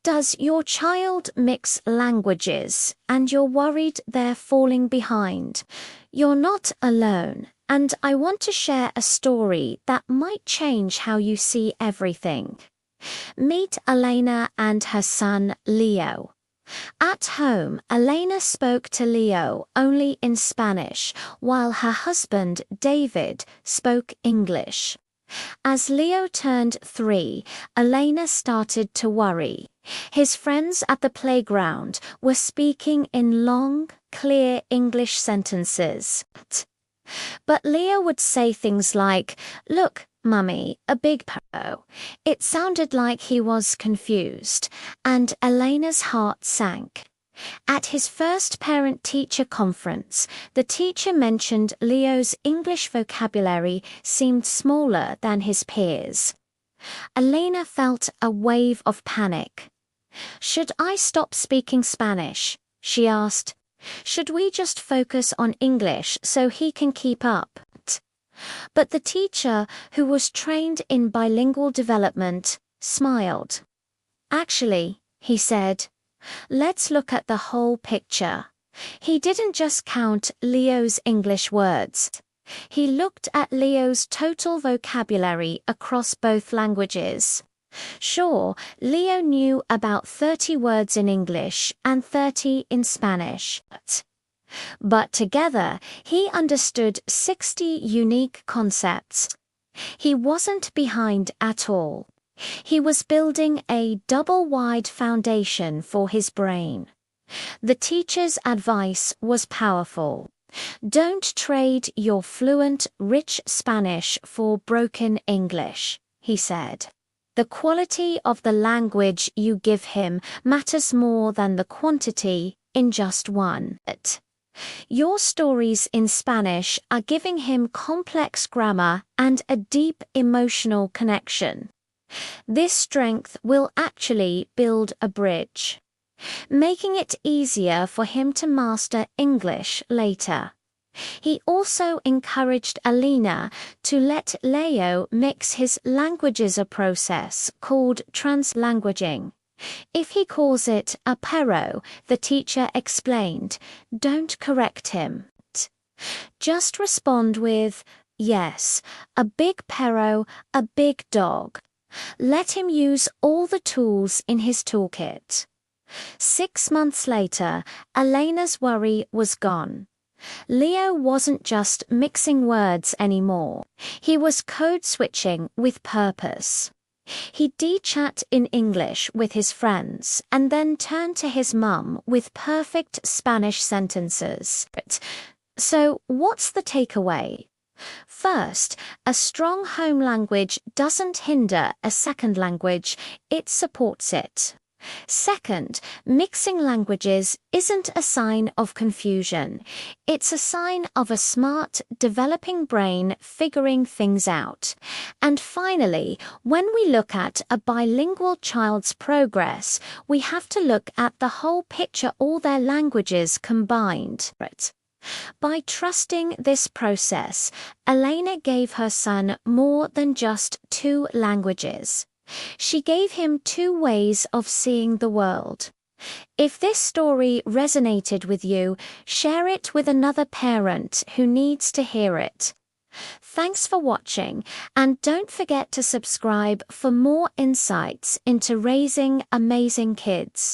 Does your child mix languages and you're worried they're falling behind? You're not alone, and I want to share a story that might change how you see everything. Meet Elena and her son, Leo. At home, Elena spoke to Leo only in Spanish, while her husband, David, spoke English. As Leo turned 3, Elena started to worry. His friends at the playground were speaking in long, clear English sentences. But Leo would say things like, "Look, Mummy, a big parrot." It sounded like he was confused, and Elena's heart sank. At his first parent-teacher conference, the teacher mentioned Leo's English vocabulary seemed smaller than his peers. Elena felt a wave of panic. "Should I stop speaking Spanish?" she asked. "Should we just focus on English so he can keep up?" But the teacher, who was trained in bilingual development, smiled. "Actually," he said, "let's look at the whole picture." He didn't just count Leo's English words. He looked at Leo's total vocabulary across both languages. Sure, Leo knew about 30 words in English and 30 in Spanish. But together, he understood 60 unique concepts. He wasn't behind at all. He was building a double-wide foundation for his brain. The teacher's advice was powerful. "Don't trade your fluent, rich Spanish for broken English," he said. "The quality of the language you give him matters more than the quantity in just one. Your stories in Spanish are giving him complex grammar and a deep emotional connection. This strength will actually build a bridge, making it easier for him to master English later." He also encouraged Elena to let Leo mix his languages, a process called translanguaging. If he calls it a perro, the teacher explained, don't correct him. Just respond with, "Yes, a big perro, a big dog." Let him use all the tools in his toolkit. 6 months later, Elena's worry was gone. Leo wasn't just mixing words anymore. He was code switching with purpose. He'd chat in English with his friends and then turn to his mum with perfect Spanish sentences. So, what's the takeaway? First, a strong home language doesn't hinder a second language, it supports it. Second, mixing languages isn't a sign of confusion. It's a sign of a smart, developing brain figuring things out. And finally, when we look at a bilingual child's progress, we have to look at the whole picture, all their languages combined. By trusting this process, Elena gave her son more than just 2 languages. She gave him 2 ways of seeing the world. If this story resonated with you, share it with another parent who needs to hear it. Thanks for watching, and don't forget to subscribe for more insights into raising amazing kids.